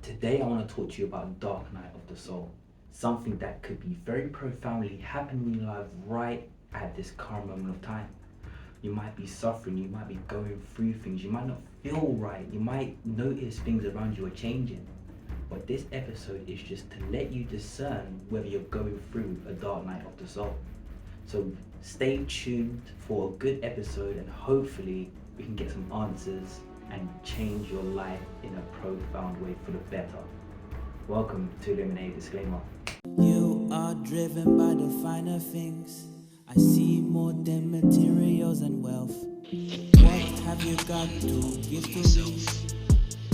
Today, I want to talk to you about the dark night of the soul, something that could be very profoundly happening in your life right at this current moment of time. You might be suffering, you might be going through things, you might not feel right, you might notice things around you are changing. But this episode is just to let you discern whether you're going through a dark night of the soul. So stay tuned for a good episode, and hopefully we can get some answers and change your life in a profound way for the better. Welcome to Illuminate Disclaimer. You are driven by the finer things. I see more than materials and wealth. What have you got to give to me?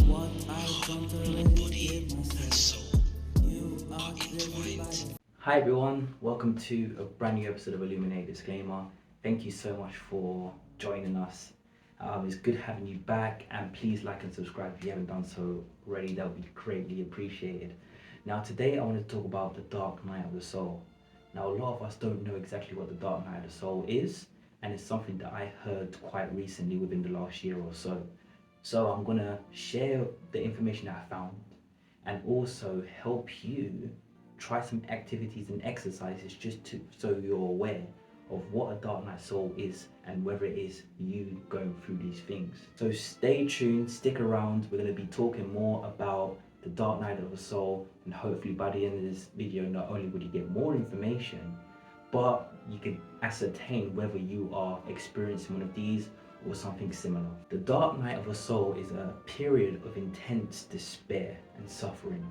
What I don't already give myself. You are driven by the Hi everyone, welcome to a brand new episode of Illuminate Disclaimer. Thank you so much for joining us. It's good having you back, and please like and subscribe if you haven't done so already. That would be greatly appreciated. Now today I want to talk about the dark night of the soul. Now a lot of us don't know exactly what the dark night of the soul is, and it's something that I heard quite recently within the last year or so. So I'm going to share the information that I found and also help you try some activities and exercises just to so you're aware of what a dark night soul is and whether it is you going through these things. So stay tuned, stick around. We're going to be talking more about the dark night of the soul, and hopefully by the end of this video not only will you get more information, but you can ascertain whether you are experiencing one of these or something similar. The dark night of the soul is a period of intense despair and suffering.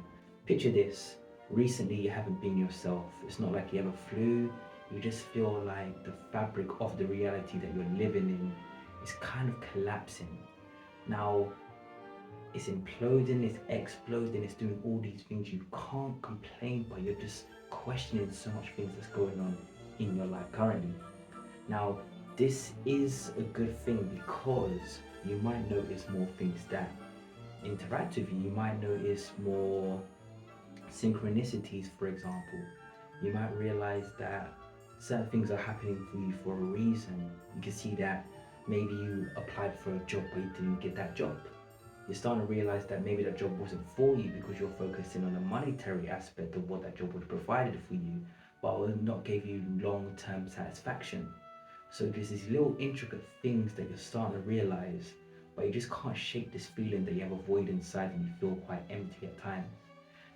Picture this. Recently you haven't been yourself. It's not like you have a flu. You just feel like the fabric of the reality that you're living in is kind of collapsing. Now, it's imploding, it's exploding, it's doing all these things. You can't complain, but you're just questioning so much things that's going on in your life currently. Now, this is a good thing because you might notice more things that interact with you. You might notice more synchronicities, for example. You might realize that certain things are happening for you for a reason. You can see that maybe you applied for a job but you didn't get that job. You're starting to realize that maybe that job wasn't for you because you're focusing on the monetary aspect of what that job would have provided for you, but it would not give you long-term satisfaction. So there's these little intricate things that you're starting to realize, but you just can't shake this feeling that you have a void inside and you feel quite empty at times.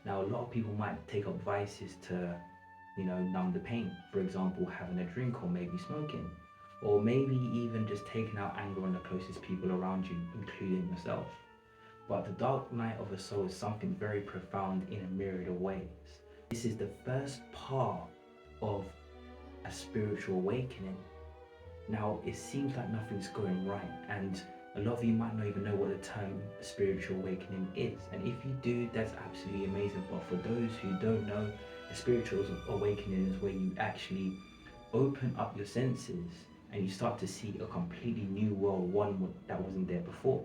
Now, a lot of people might take up vices to, numb the pain. For example, having a drink, or maybe smoking, or maybe even just taking out anger on the closest people around you, including yourself. But the dark night of the soul is something very profound in a myriad of ways. This is the first part of a spiritual awakening. Now, it seems like nothing's going right, and a lot of you might not even know what the term spiritual awakening is. And if you do, that's absolutely amazing. But for those who don't know, a spiritual awakening is where you actually open up your senses and you start to see a completely new world, one that wasn't there before.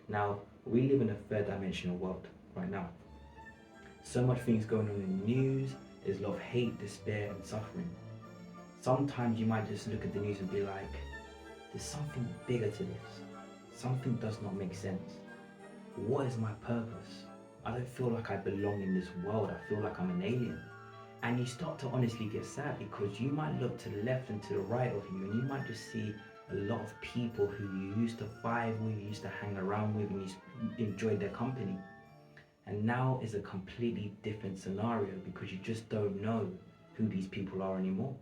Now, we live in a third dimensional world right now. So much things going on in the news. There's a lot of hate, despair, and suffering. Sometimes you might just look at the news and be like, there's something bigger to this. Something does not make sense. What is my purpose? I don't feel like I belong in this world. I feel like I'm an alien. And you start to honestly get sad because you might look to the left and to the right of you, and you might just see a lot of people who you used to vibe with, you used to hang around with, and you enjoyed their company. And now is a completely different scenario because you just don't know who these people are anymore.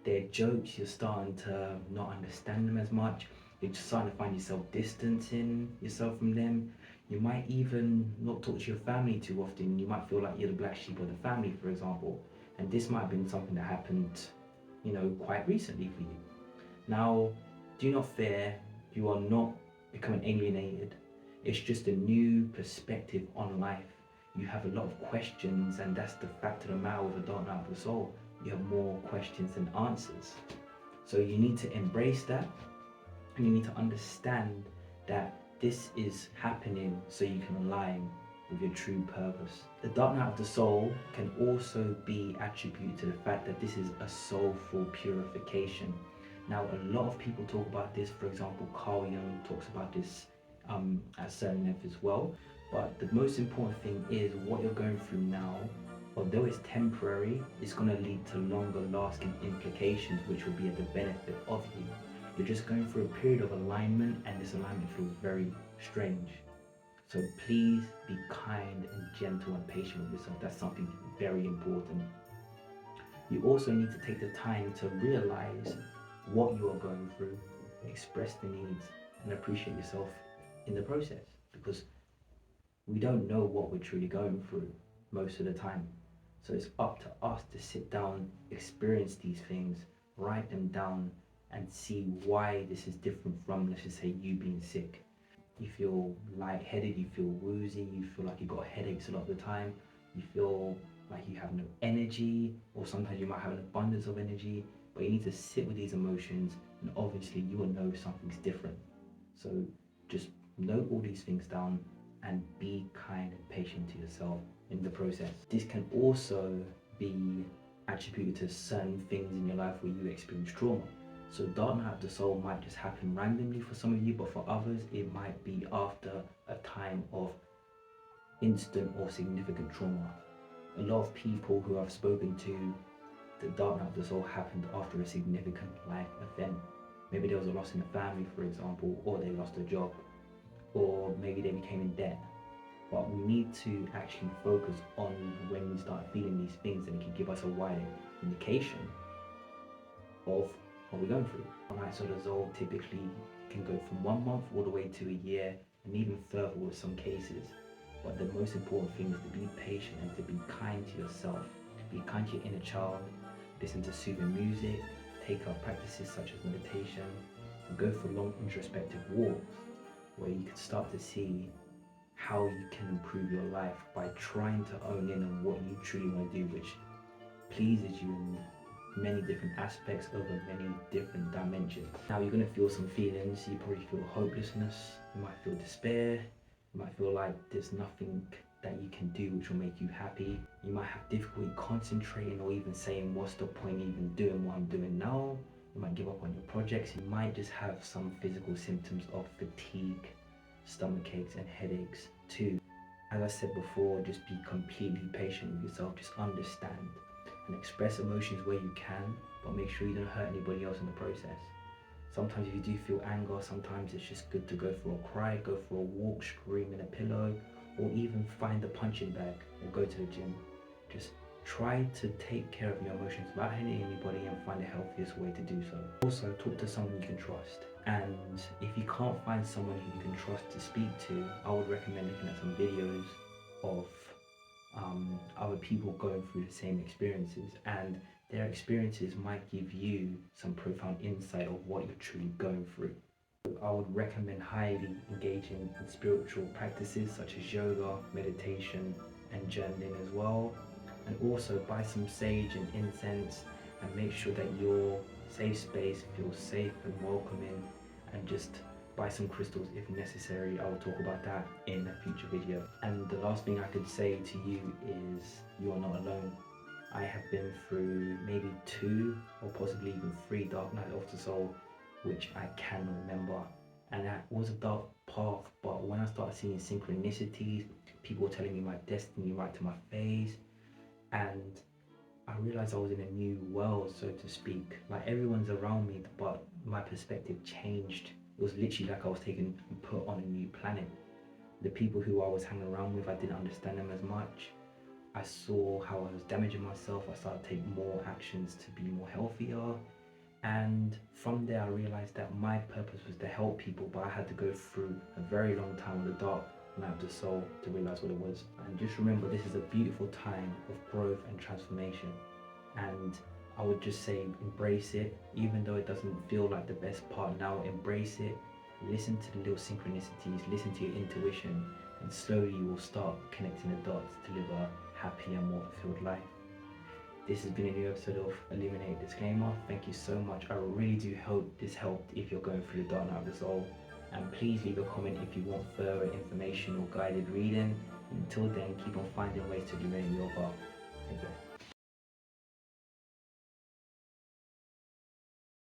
Their jokes, you're starting to not understand them as much. You're just starting to find yourself distancing yourself from them. You might even not talk to your family too often. You might feel like you're the black sheep of the family, for example. And this might have been something that happened, quite recently for you. Now, do not fear. You are not becoming alienated. It's just a new perspective on life. You have a lot of questions, and that's the fact of the matter with the dark night of the soul. You have more questions than answers. So you need to embrace that, and you need to understand that this is happening so you can align with your true purpose. The dark night of the soul can also be attributed to the fact that this is a soulful purification. Now, a lot of people talk about this. For example, Carl Jung talks about this at certain length as well. But the most important thing is what you're going through now, although it's temporary, it's going to lead to longer lasting implications, which will be at the benefit of you. You're just going through a period of alignment, and this alignment feels very strange. So please be kind and gentle and patient with yourself. That's something very important. You also need to take the time to realize what you are going through, express the needs, and appreciate yourself in the process, because we don't know what we're truly going through most of the time. So it's up to us to sit down, experience these things, write them down, and see why this is different from, let's just say, you being sick. You feel lightheaded, you feel woozy, you feel like you've got headaches a lot of the time, you feel like you have no energy, or sometimes you might have an abundance of energy, but you need to sit with these emotions, and obviously you will know something's different. So just note all these things down and be kind and patient to yourself in the process. This can also be attributed to certain things in your life where you experience trauma. So dark night of the soul might just happen randomly for some of you, but for others it might be after a time of instant or significant trauma. A lot of people who I've spoken to, the dark night of the soul happened after a significant life event. Maybe there was a loss in the family, for example, or they lost a job, or maybe they became in debt. But we need to actually focus on when we start feeling these things, and it can give us a wider indication of what we're going through. Nights of the soul typically can go from 1 month all the way to a year, and even further with some cases. But the most important thing is to be patient and to be kind to yourself. Be kind to your inner child, listen to soothing music, take up practices such as meditation, and go for long introspective walks where you can start to see how you can improve your life by trying to own in on what you truly want to do, which pleases you in many different aspects over many different dimensions. Now you're going to feel some feelings. You probably feel hopelessness, you might feel despair, you might feel like there's nothing that you can do which will make you happy. You might have difficulty concentrating or even saying, what's the point even doing what I'm doing now? You might give up on your projects. You might just have some physical symptoms of fatigue, stomach aches and headaches too. As I said before, just be completely patient with yourself. Just understand and express emotions where you can, but make sure you don't hurt anybody else in the process. Sometimes if you do feel anger, sometimes it's just good to go for a cry, go for a walk, scream in a pillow, or even find a punching bag or go to the gym. Just try to take care of your emotions without hurting anybody and find the healthiest way to do so. Also, talk to someone you can trust. And if you can't find someone who you can trust to speak to, I would recommend looking at some videos of other people going through the same experiences, and their experiences might give you some profound insight of what you're truly going through. I would recommend highly engaging in spiritual practices such as yoga, meditation, and journaling as well. And also buy some sage and incense, and make sure that your safe space feels safe and welcoming, and just buy some crystals if necessary. I will talk about that in a future video. And the last thing I could say to you is you are not alone. I have been through maybe 2 or possibly even 3 dark nights of the soul, which I can remember. And that was a dark path, but when I started seeing synchronicities, people were telling me my destiny right to my face, and I realized I was in a new world, so to speak. Like, everyone's around me, but my perspective changed. It was literally like I was taken and put on a new planet. The people who I was hanging around with, I didn't understand them as much. I saw how I was damaging myself. I started taking more actions to be more healthier. And from there I realized that my purpose was to help people, but I had to go through a very long time on the dark night of the soul to realize what it was. And just remember, this is a beautiful time of growth and transformation, and I would just say embrace it. Even though it doesn't feel like the best part now, embrace it. Listen to the little synchronicities, listen to your intuition, and slowly you will start connecting the dots to live a happy and more fulfilled life. This has been a new episode of Illuminate Disclaimer. Thank you so much. I really do hope this helped if you're going through the dark night of the soul. And please leave a comment if you want further information or guided reading. Until then, keep on finding ways to illuminate your path. Take care.